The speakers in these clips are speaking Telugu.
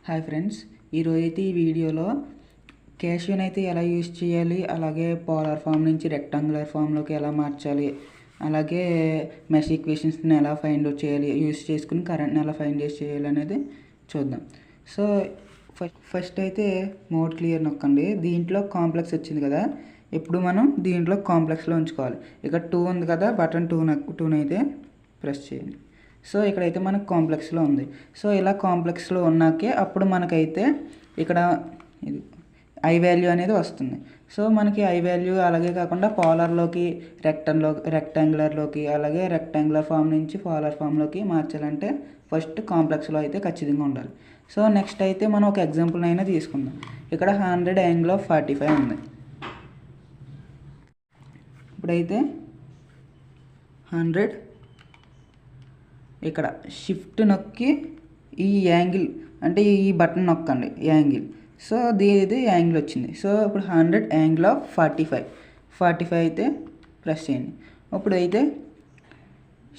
హాయ్ ఫ్రెండ్స్, ఈరోజైతే ఈ వీడియోలో క్యాషియోని అయితే ఎలా యూజ్ చేయాలి, అలాగే పోలార్ ఫామ్ నుంచి రెక్టాంగులర్ ఫామ్లోకి ఎలా మార్చాలి, అలాగే మెష్ ఈక్వేషన్స్ని ఎలా ఫైండ్ అవుట్ చేయాలి, యూజ్ చేసుకుని కరెంట్ని ఎలా ఫైండ్ అవుట్ చేయాలి అనేది చూద్దాం. సో ఫస్ట్ అయితే మోడ్ క్లియర్ నొక్కండి. దీంట్లో కాంప్లెక్స్ వచ్చింది కదా, ఇప్పుడు మనం దీంట్లో కాంప్లెక్స్లో ఉంచుకోవాలి. ఇక్కడ 2 ఉంది కదా, బటన్ 2 అయితే ప్రెస్ చేయండి. సో ఇక్కడైతే మనకు కాంప్లెక్స్లో ఉంది. సో ఇలా కాంప్లెక్స్లో ఉన్నాకే అప్పుడు మనకైతే ఇక్కడ ఇది ఐ వాల్యూ అనేది వస్తుంది. సో మనకి ఐ వాల్యూ అలాగే కాకుండా పోలార్లోకి రెక్టాంగులర్లోకి అలాగే రెక్టాంగులర్ ఫామ్ నుంచి పోలార్ ఫామ్లోకి మార్చాలంటే ఫస్ట్ కాంప్లెక్స్లో అయితే ఖచ్చితంగా ఉండాలి. సో నెక్స్ట్ అయితే మనం ఒక ఎగ్జాంపుల్ అయినా తీసుకుందాం. ఇక్కడ 100 యాంగిల్ ఆఫ్ 45 ఉంది. ఇప్పుడైతే 100 ఇక్కడ షిఫ్ట్ నొక్కి ఈ యాంగిల్ అంటే ఈ బటన్ నొక్కండి, యాంగిల్. సో ఇది యాంగిల్ వచ్చింది. సో ఇప్పుడు 100 యాంగిల్ ఆఫ్ 45 అయితే ప్రెస్ చేయండి. ఇప్పుడు అయితే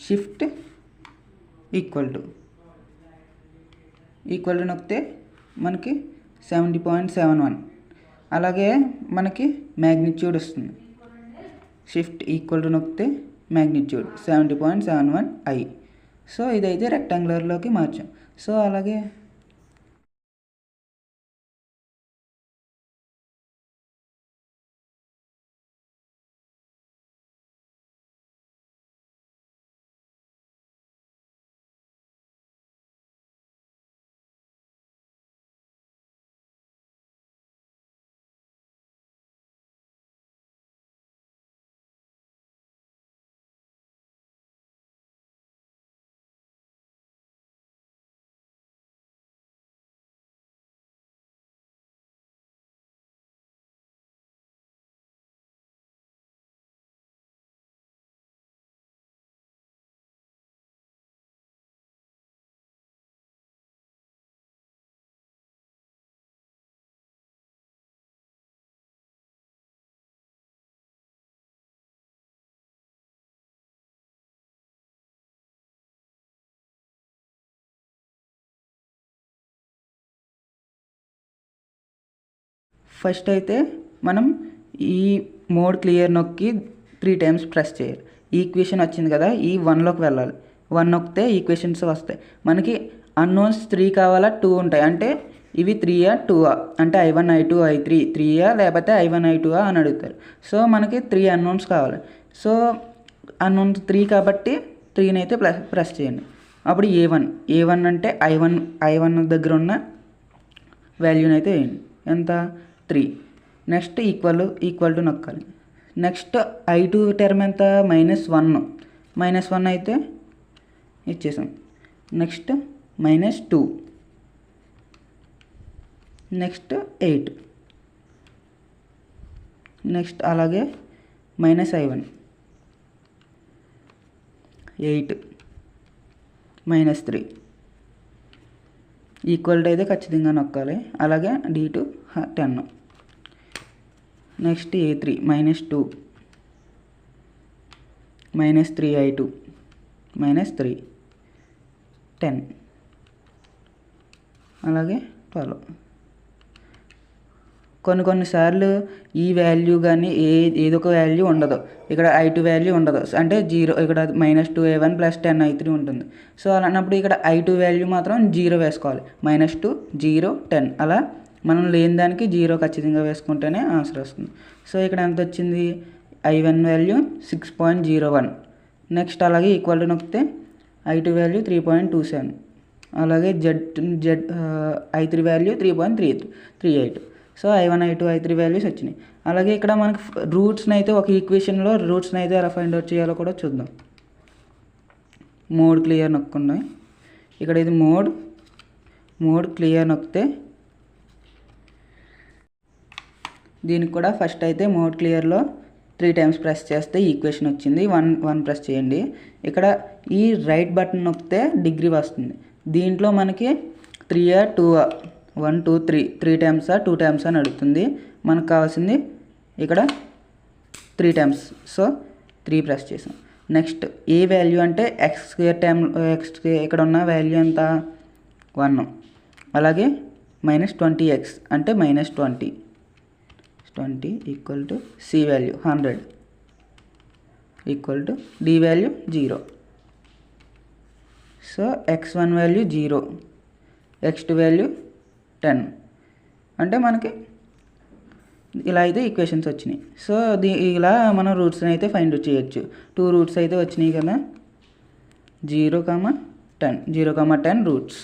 షిఫ్ట్ ఈక్వల్ టు నొక్కితే మనకి 70.71 అలాగే మనకి మ్యాగ్నిట్యూడ్ వస్తుంది. షిఫ్ట్ ఈక్వల్ టు నొక్కితే మ్యాగ్నిట్యూడ్ 70.71 ఐ. సో ఇదైతే రెక్టాంగులర్లోకి మార్చాం. సో అలాగే ఫస్ట్ అయితే మనం ఈ మోడ్ క్లియర్ నొక్కి 3 టైమ్స్ ప్రెస్ చేయాలి. ఈక్వేషన్ వచ్చింది కదా, ఈ 1లోకి వెళ్ళాలి. 1 నొక్కితే ఈక్వేషన్స్ వస్తాయి. మనకి అన్నోన్స్ 3 కావాలా, 2 ఉంటాయి. అంటే ఇవి 3ఆ 2ఆ, అంటే I1 I2 I3 3ఆ లేకపోతే I1 I2ఆ అని అడుగుతారు. సో మనకి 3 అన్నోన్స్ కావాలి. సో అన్నోన్స్ 3 కాబట్టి 3ని అయితే ప్రెస్ చేయండి. అప్పుడు A1 అంటే I1 దగ్గర ఉన్న వాల్యూని అయితే వేయండి. ఎంత? 3. నెక్స్ట్ ఈక్వల్ టు నొక్కాలి. నెక్స్ట్ I2 టర్మ్ ఎంత? -1 అయితే ఇచ్చేసాం. నెక్స్ట్ -2, నెక్స్ట్ 8, నెక్స్ట్ అలాగే -I1 8 -3 ఈక్వల్ టు అయితే ఖచ్చితంగా నొక్కాలి. అలాగే D2 10. నెక్స్ట్ A3 -2 -3I2 -3 10 అలాగే 12. కొన్నిసార్లు ఈ వాల్యూ కానీ ఏదో ఒక వాల్యూ ఉండదు. ఇక్కడ I2 వాల్యూ ఉండదు, అంటే 0. ఇక్కడ -2A1 + 10I3 ఉంటుంది. సో అలాంటప్పుడు ఇక్కడ I2 వాల్యూ మాత్రం 0 వేసుకోవాలి. -2 0 10 అలా మనం లేని దానికి 0 ఖచ్చితంగా వేసుకుంటేనే ఆన్సర్ వస్తుంది. సో ఇక్కడ ఎంత వచ్చింది? I1 value 6.01. నెక్స్ట్ అలాగే ఈక్వల్ టు నొక్కితే I2 వాల్యూ 3.27 అలాగే I3 value 3.38. So I1 I2 I3 values వచ్చినాయి. అలాగే ఇక్కడ మనకి రూట్స్ని అయితే ఒక ఈక్వేషన్లో రూట్స్ని అయితే ఎలా ఫైండ్ అవుట్ చేయాలో కూడా చూద్దాం. మోడ్ క్లియర్ నొక్కండి. ఇక్కడ ఇది మోడ్ క్లియర్ నొక్కితే దీనికి కూడా ఫస్ట్ అయితే మోడ్ క్లియర్లో 3 టైమ్స్ ప్రెస్ చేస్తే ఈక్వేషన్ వచ్చింది. 1 ప్రెస్ చేయండి. ఇక్కడ ఈ రైట్ బటన్ నొక్కితే డిగ్రీ వస్తుంది. దీంట్లో మనకి 3ఆ 2ఆ 1 2 3 టైమ్సా 2 టైమ్స్ అని అడుగుతుంది. మనకు కావాల్సింది ఇక్కడ 3 టైమ్స్. సో 3 ప్రెస్ చేసాం. నెక్స్ట్ ఏ వాల్యూ అంటే x² టైమ్ ఇక్కడ ఉన్న వాల్యూ ఎంత? 1. అలాగే మైనస్ 20x అంటే minus 20 equal to C value 100 equal to D value 0. So x1 value 0, x2 value 10. అంటే మనకి ఇలా అయితే ఈక్వేషన్స్ వచ్చినాయి. సో ఇలా మనం రూట్స్ని అయితే ఫైండ్ అవుట్ చేయొచ్చు. 2 రూట్స్ అయితే వచ్చినాయి కదా, 0,10 రూట్స్.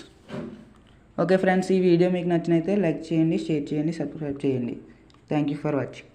ఓకే ఫ్రెండ్స్, ఈ వీడియో మీకు నచ్చినైతే లైక్ చేయండి, షేర్ చేయండి, సబ్స్క్రైబ్ చేయండి. Thank you for watching.